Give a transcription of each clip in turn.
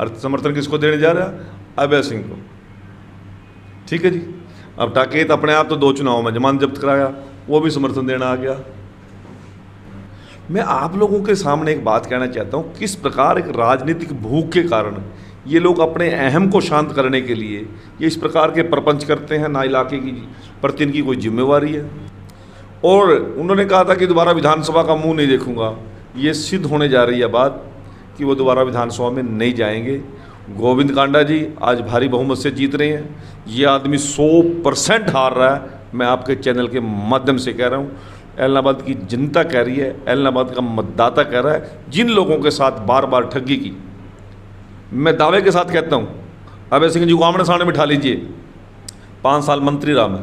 अर्थ समर्थन किसको देने जा रहा? अभय सिंह को। ठीक है जी। अब टाकेत अपने आप तो 2 चुनाव में जमानत जब्त कराया, वो भी समर्थन देना आ गया। मैं आप लोगों के सामने एक बात कहना चाहता हूँ, किस प्रकार एक राजनीतिक भूख के कारण ये लोग अपने अहम को शांत करने के लिए ये इस प्रकार के प्रपंच करते हैं। ना इलाके की प्रति इनकी कोई जिम्मेवारी है। और उन्होंने कहा था कि दोबारा विधानसभा का मुंह नहीं देखूंगा। ये सिद्ध होने जा रही है बात कि वो दोबारा विधानसभा में नहीं जाएंगे। गोविंद कांडा जी आज भारी बहुमत से जीत रहे हैं। ये आदमी 100% हार रहा है। मैं आपके चैनल के माध्यम से कह रहा हूँ, एलनाबाद की जनता कह रही है, एलनाबाद का मतदाता कह रहा है, जिन लोगों के साथ बार बार ठगी की, मैं दावे के साथ कहता हूँ अभय सिंह जी को आमने सामने बिठा लीजिए। 5 साल मंत्री रहा मैं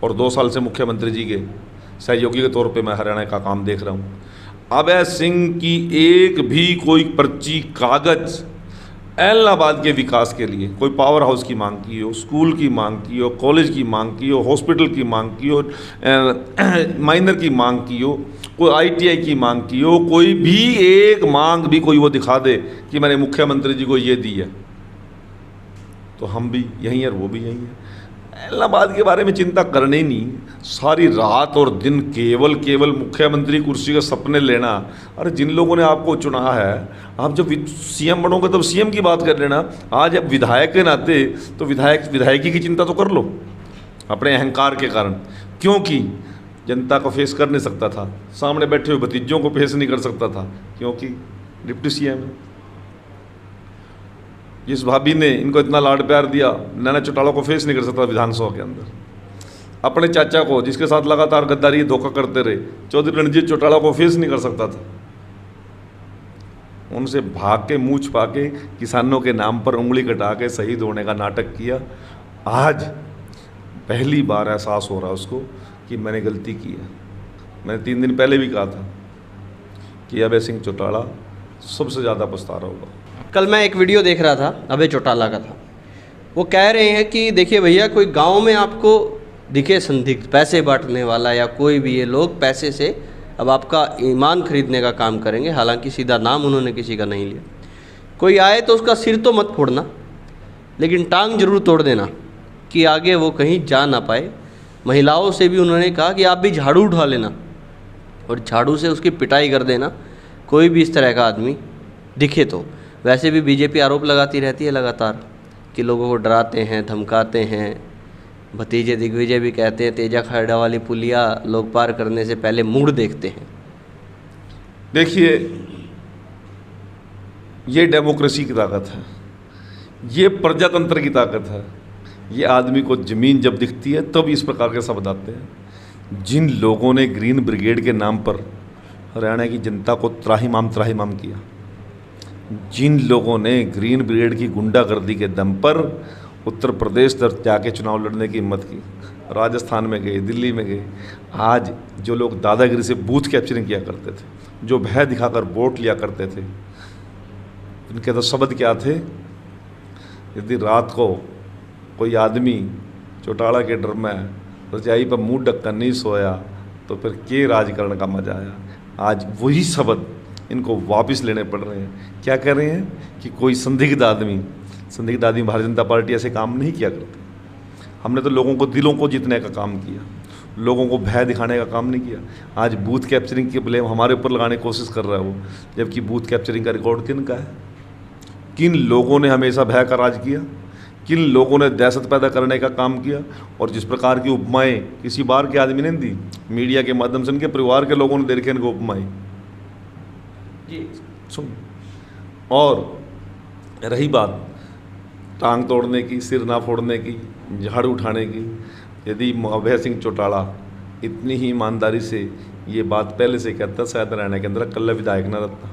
और 2 साल से मुख्यमंत्री जी के सहयोगी के तौर पे मैं हरियाणा का काम देख रहा हूँ। अभय सिंह की एक भी कोई पर्ची कागज एलनाबाद के विकास के लिए, कोई पावर हाउस की मांग की हो, स्कूल की मांग की हो, कॉलेज की मांग की हो, हॉस्पिटल की मांग की हो, माइनर की मांग की हो, कोई ITI की मांग की हो, कोई भी एक मांग भी कोई वो दिखा दे कि मैंने मुख्यमंत्री जी को ये दी है, तो हम भी यहीं हैं और वो भी यहीं हैं। एलनाबाद के बारे में चिंता करने ही नहीं। सारी रात और दिन केवल मुख्यमंत्री कुर्सी का सपने लेना। अरे जिन लोगों ने आपको चुना है, आप जब CM बनोगे तब CM की बात कर लेना। आज अब विधायक के नाते तो विधायकी की चिंता तो कर लो अपने अहंकार के कारण, क्योंकि जनता को फेस कर नहीं सकता था, सामने बैठे हुए भतीजों को फेस नहीं कर सकता था, क्योंकि डिप्टी CM है। जिस भाभी ने इनको इतना लाड प्यार दिया, नैना चौटाला को फेस नहीं कर सकता विधानसभा के अंदर। अपने चाचा को, जिसके साथ लगातार गद्दारी धोखा करते रहे, चौधरी रणजीत चौटाला को फेस नहीं कर सकता था। उनसे भाग के मुँह छुपा के किसानों के नाम पर उंगली कटा के शहीद होने का नाटक किया। आज पहली बार एहसास हो रहा है उसको कि मैंने गलती की है। मैंने 3 दिन पहले भी कहा था कि अभय सिंह चौटाला सबसे ज़्यादा पछता रहा होगा। कल मैं एक वीडियो देख रहा था, अभय चौटाला का था। वो कह रहे हैं कि देखिए भैया, कोई गांव में आपको दिखे संदिग्ध पैसे बांटने वाला या कोई भी, ये लोग पैसे से अब आपका ईमान खरीदने का काम करेंगे। हालांकि सीधा नाम उन्होंने किसी का नहीं लिया। कोई आए तो उसका सिर तो मत फोड़ना, लेकिन टांग जरूर तोड़ देना कि आगे वो कहीं जा ना पाए। महिलाओं से भी उन्होंने कहा कि आप भी झाड़ू उठा लेना और झाड़ू से उसकी पिटाई कर देना, कोई भी इस तरह का आदमी दिखे तो। वैसे भी बीजेपी आरोप लगाती रहती है लगातार कि लोगों को डराते हैं, धमकाते हैं। भतीजे दिग्विजय भी कहते हैं तेजा खैड़ा वाली पुलिया लोग पार करने से पहले मुड़ देखते हैं। देखिए, ये डेमोक्रेसी की ताकत है, ये प्रजातंत्र की ताकत है। ये आदमी को ज़मीन जब दिखती है तब इस प्रकार के शब्द आते हैं। जिन लोगों ने ग्रीन ब्रिगेड के नाम पर हरियाणा की जनता को त्राहिमाम किया, जिन लोगों ने ग्रीन ब्रिगेड की गुंडागर्दी के दम पर उत्तर प्रदेश तक जाके चुनाव लड़ने की हिम्मत की, राजस्थान में गए, दिल्ली में गए, आज जो लोग दादागिरी से बूथ कैप्चरिंग किया करते थे, जो भय दिखाकर वोट लिया करते थे, इनके तो शब्द क्या थे? यदि रात को कोई आदमी चौटाला के डर में रजाई पर मुंह ढककर नहीं सोया तो फिर के राजकारण का मजा आया। आज वही शब्द इनको वापस लेने पड़ रहे हैं। क्या कह रहे हैं कि कोई संदिग्ध आदमी भारतीय जनता पार्टी ऐसे काम नहीं किया करती। हमने तो लोगों को दिलों को जीतने का काम किया, लोगों को भय दिखाने का काम नहीं किया। आज बूथ कैप्चरिंग के ब्लेम हमारे ऊपर लगाने की कोशिश कर रहा है वो, जबकि बूथ कैप्चरिंग का रिकॉर्ड किन का है? किन लोगों ने हमेशा भय का राज किया, किन लोगों ने दहशत पैदा करने का काम किया। और जिस प्रकार की उपमाएँ किसी बार के आदमी ने दी, मीडिया के माध्यम से इनके परिवार के लोगों ने दे रखे इनको उपमाएँ जी सुन। और रही बात टांग तोड़ने की, सिर ना फोड़ने की, झाड़ू उठाने की, यदि अभय सिंह चौटाला इतनी ही ईमानदारी से ये बात पहले से कहता, शायद हरियाणा के अंदर कल विधायक न रहता।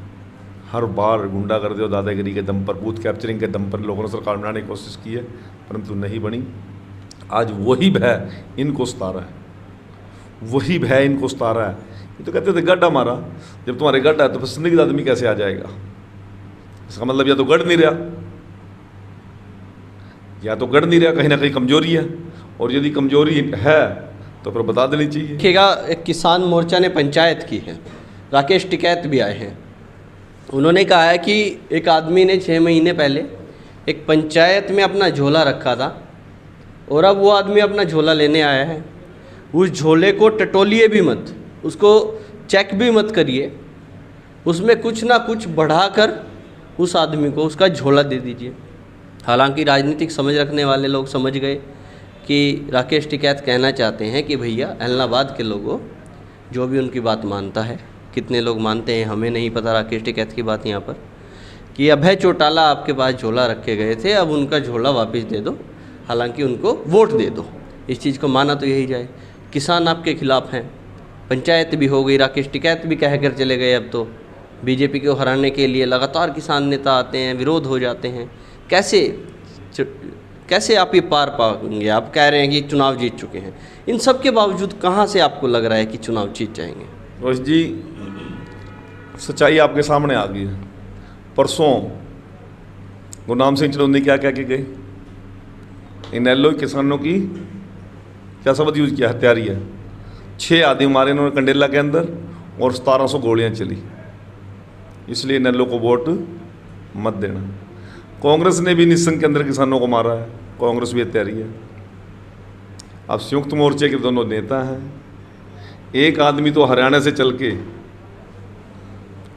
हर बार गुंडागर्दी और दादागिरी के दम पर, बूथ कैप्चरिंग के दम पर लोगों ने सरकार बनाने की कोशिश की है, परंतु नहीं बनी। आज वही भय इनको सता रहा है, वही भय इनको सता रहा है। ये तो कहते थे गड्ढा मारा, जब तुम्हारे गड्ढा है तो फिर संदिग्ध आदमी कैसे आ जाएगा? इसका मतलब या तो गढ़ नहीं रहा, या तो गढ़ नहीं रहा, कहीं ना कहीं कमजोरी है। और यदि कमजोरी है तो फिर बता देनी चाहिए। देखिएगा, एक किसान मोर्चा ने पंचायत की है, राकेश टिकैत भी आए हैं। उन्होंने कहा है कि एक आदमी ने 6 महीने पहले एक पंचायत में अपना झोला रखा था और अब वो आदमी अपना झोला लेने आया है। उस झोले को टटोलिए भी मत, उसको चेक भी मत करिए, उसमें कुछ ना कुछ बढ़ाकर उस आदमी को उसका झोला दे दीजिए। हालांकि राजनीतिक समझ रखने वाले लोग समझ गए कि राकेश टिकैत कहना चाहते हैं कि भैया ऐलनाबाद के लोगों, जो भी उनकी बात मानता है, कितने लोग मानते हैं हमें नहीं पता राकेश टिकैत की बात यहाँ पर, कि अभय चौटाला आपके पास झोला रखे गए थे, अब उनका झोला वापस दे दो, हालांकि उनको वोट दे दो। इस चीज़ को माना तो यही जाए। किसान आपके खिलाफ हैं, पंचायत भी हो गई, राकेश टिकैत भी कह कर चले गए। अब तो बीजेपी को हराने के लिए लगातार किसान नेता आते हैं, विरोध हो जाते हैं। कैसे आप ये पार पाएंगे? आप कह रहे हैं कि चुनाव जीत चुके हैं, इन सब के बावजूद कहाँ से आपको लग रहा है कि चुनाव जीत जाएंगे? रोहित जी, सच्चाई आपके सामने आ गई है। परसों गुरनाम सिंह चलौनी क्या कह के गए? इनेलो किसानों की क्या शब्द यूज किया? हत्यारी है। 6 आदमी मारे इन्होंने कंडेला के अंदर और 1700 गोलियां चली। इसलिए इनेलो को वोट मत देना। कांग्रेस ने भी निस्संग के अंदर किसानों को मारा है, कांग्रेस भी हत्यारी है। अब संयुक्त मोर्चे के दोनों नेता हैं। एक आदमी तो हरियाणा से चल के,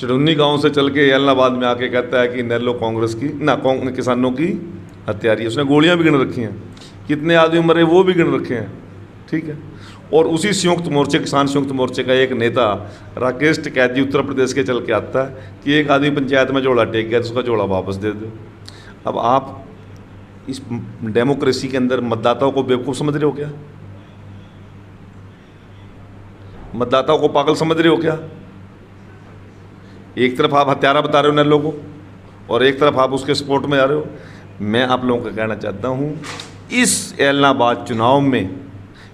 चुड़ुन्नी गांव से चल के ऐलनाबाद में आके कहता है कि इनेलो कांग्रेस की ना किसानों की हत्यारी है। उसने गोलियां भी गिन रखी हैं, कितने आदमी मरे वो भी गिन रखे हैं, ठीक है। और उसी संयुक्त मोर्चे, किसान संयुक्त मोर्चे का एक नेता राकेश टिकैत जी उत्तर प्रदेश के चल के आता है कि एक आदमी पंचायत में झोला टेक गया तो उसका झोला वापस दे दो। अब आप इस डेमोक्रेसी के अंदर मतदाताओं को बेवकूफ़ समझ रहे हो क्या? मतदाताओं को पागल समझ रहे हो क्या? एक तरफ आप हत्यारा बता रहे हो नए लोगों को और एक तरफ आप उसके सपोर्ट में आ रहे हो। मैं आप लोगों को कहना चाहता हूँ, इस ऐलनाबाद चुनाव में,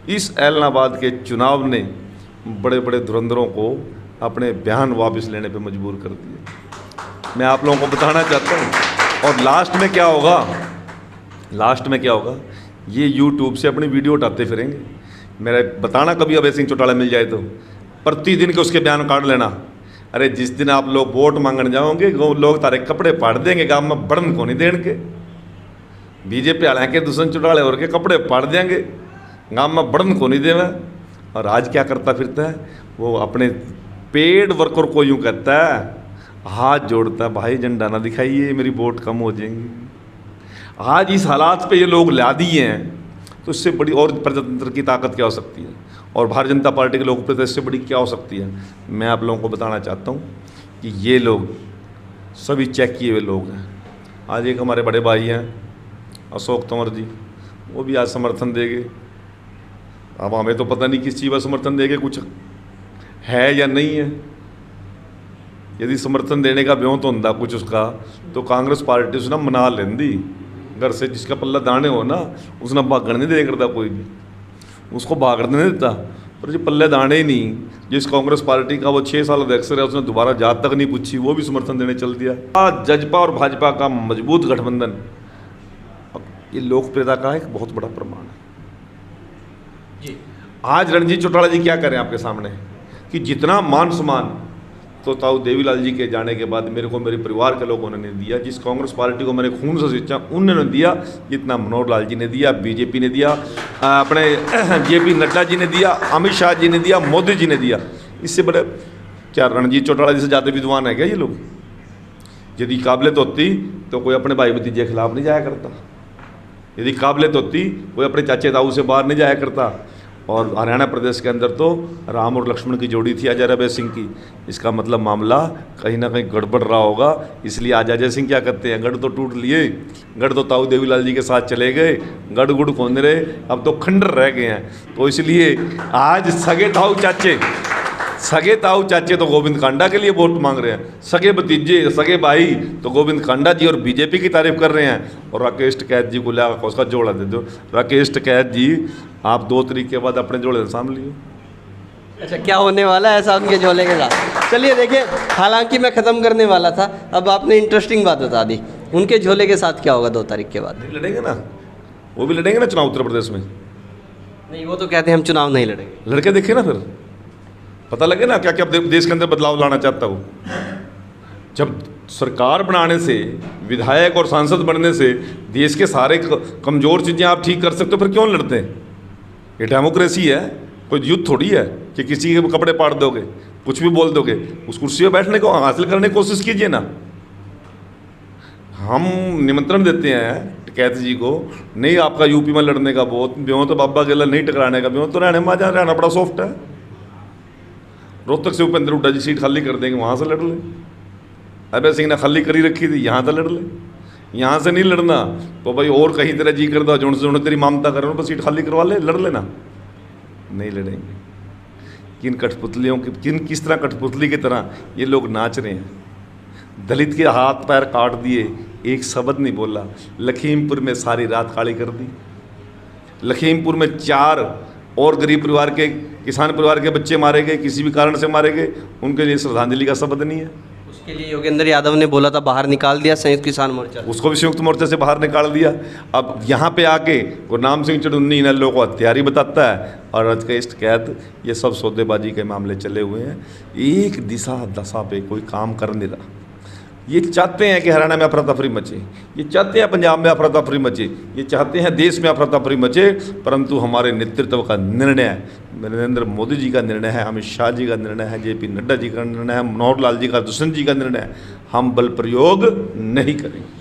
इस ऐलनाबाद के चुनाव ने बड़े बड़े धुरंधरों को अपने बयान वापस लेने पे मजबूर कर दिया। मैं आप लोगों को बताना चाहता हूँ। और लास्ट में क्या होगा? लास्ट में क्या होगा? ये यूट्यूब से अपनी वीडियो उठाते फिरेंगे। मेरा बताना कभी अभय सिंह चौटाला मिल जाए तो प्रतिदिन के उसके बयान काट लेना। अरे जिस दिन आप लोग वोट मांगने जाओगे, लोग तारे कपड़े फाड़ देंगे, गाँव में बढ़न को नहीं देंगे। बीजेपी हालांकि दुष्यंत चौटाला और के कपड़े फाड़ देंगे, गाँव में बढ़न को नहीं देवे। और आज क्या करता फिरता है? वो अपने पेड वर्कर को यूँ कहता है, हाथ जोड़ता है, भाई झंडा ना दिखाइए, मेरी वोट कम हो जाएंगी। आज इस हालात पे ये लोग ला दिए हैं, तो इससे बड़ी और प्रजातंत्र की ताकत क्या हो सकती है? और भारतीय जनता पार्टी के लोकप्रियता इससे बड़ी क्या हो सकती है? मैं आप लोगों को बताना चाहता हूँ कि ये लोग सभी चेक किए हुए लोग हैं। आज एक हमारे बड़े भाई हैं अशोक तंवर जी, वो भी आज समर्थन देंगे। अब हमें तो पता नहीं किस चीज़ पर समर्थन देंगे, कुछ है या नहीं है। यदि समर्थन देने का ब्यों तो होंदा कुछ उसका, तो कांग्रेस पार्टी उसने मना लेंदी घर से। जिसका पल्ला दाने हो ना, उसने भागण नहीं दे करता, कोई भी उसको भागने नहीं देता। पर जो पल्ले दाने ही नहीं, जिस कांग्रेस पार्टी का वो 6 साल अध्यक्ष रहा, उसने दोबारा जात तक नहीं पूछी, वो भी समर्थन देने चल दिया। आज जजपा और भाजपा का मजबूत गठबंधन, ये लोकप्रियता का एक बहुत बड़ा प्रमाण है जी। आज रणजीत चौटाला जी क्या करें आपके सामने कि जितना मान सम्मान तो ताऊ देवीलाल जी के जाने के बाद मेरे को मेरे परिवार के लोगों ने नहीं दिया, जिस कांग्रेस पार्टी को मैंने खून से सींचा उन्होंने दिया, जितना मनोहर लाल जी ने दिया, बीजेपी ने दिया, अपने जेपी नड्डा जी ने दिया, अमित शाह जी ने दिया, मोदी जी ने दिया। इससे बड़े क्या रणजीत चौटाला जी से ज़्यादा विद्वान है क्या ये लोग? यदि काबिलियत होती तो कोई अपने भाई भतीजे के खिलाफ नहीं जाया करता। यदि काबिलियत होती कोई अपने चाचे ताऊ से बाहर नहीं जाया करता। और हरियाणा प्रदेश के अंदर तो राम और लक्ष्मण की जोड़ी थी अजय अभय सिंह की। इसका मतलब मामला कहीं ना कहीं गड़बड़ रहा होगा, इसलिए आज अजय सिंह क्या करते हैं, गढ़ तो टूट लिए, गढ़ तो ताऊ देवीलाल जी के साथ चले गए, गढ़ गुड़ कौन रहे, अब तो खंडर रह गए हैं। तो इसलिए आज सगे ताऊ चाचे तो गोविंद कांडा के लिए वोट मांग रहे हैं, सगे भतीजे सगे भाई तो गोविंद कांडा जी और बीजेपी की तारीफ कर रहे हैं। और राकेश टिकैत जी को लगा उसका जोड़ा दे दो। राकेश टिकैत जी, आप 2 तारीख के बाद अपने जोड़े सामने लियो। अच्छा, क्या होने वाला है ऐसा उनके झोले के साथ? चलिए देखिए, हालांकि मैं ख़त्म करने वाला था, अब आपने इंटरेस्टिंग बात बता दी। उनके झोले के साथ क्या होगा 2 तारीख के बाद? लड़ेंगे ना, वो भी लड़ेंगे ना चुनाव उत्तर प्रदेश में। नहीं, वो तो कहते हैं हम चुनाव नहीं लड़ेंगे। लड़के देखे ना, फिर पता लगे ना क्या क्या देश के अंदर बदलाव लाना चाहता हूँ। जब सरकार बनाने से, विधायक और सांसद बनने से देश के सारे कमज़ोर चीज़ें आप ठीक कर सकते हो, फिर क्यों लड़ते हैं? ये डेमोक्रेसी है, कोई युद्ध थोड़ी है कि किसी के कपड़े पाड़ दोगे, कुछ भी बोल दोगे। उस कुर्सी पर बैठने को हासिल करने की कोशिश कीजिए ना। हम निमंत्रण देते हैं टिकैत जी को, नहीं आपका यूपी में लड़ने का बहुत ब्यों तो बाबा गेला नहीं टकराने का ब्यों तो रहने में जहाँ रहना बड़ा सॉफ्ट है। रोहतक से उपेंद्र हुड्डा जी सीट खाली कर देंगे, वहाँ से लड़ ले। अभय सिंह ने खाली करी रखी थी, यहाँ से लड़ ले। यहाँ से नहीं लड़ना तो भाई और कहीं तेरा जी करता जो से तेरी मामता कर रहे सीट खाली करवा ले, लड़ लेना। नहीं लड़ेंगे। किस तरह कठपुतली की तरह ये लोग नाच रहे हैं। दलित के हाथ पैर काट दिए, एक शब्द नहीं बोला। लखीमपुर में सारी रात काली कर दी। लखीमपुर में 4 और गरीब परिवार के, किसान परिवार के बच्चे मारे गए, किसी भी कारण से मारे गए। उनके लिए श्रद्धांजलि का शब्द नहीं है। उसके लिए योगेंद्र यादव ने बोला था बाहर निकाल दिया संयुक्त किसान मोर्चा, उसको भी संयुक्त मोर्चा से बाहर निकाल दिया। अब यहाँ पे आके गुरनाम सिंह चुन्नी इन लोगों को हत्यारी बताता है और अजकेस्ट कैद, ये सब सौदेबाजी के मामले चले हुए हैं। एक दिशा दशा पे कोई काम कर नहीं रहा। ये चाहते हैं कि हरियाणा में अफरा तफरी मचे, ये चाहते हैं पंजाब में अफरा तफरी मचे, ये चाहते हैं देश में अफरा तफरी मचे, परंतु हमारे नेतृत्व का निर्णय है, नरेंद्र मोदी जी का निर्णय है, अमित शाह जी का निर्णय है, JP नड्डा जी का निर्णय है, मनोहर लाल जी का, दुष्यंत जी का निर्णय है। हम बल प्रयोग नहीं करेंगे।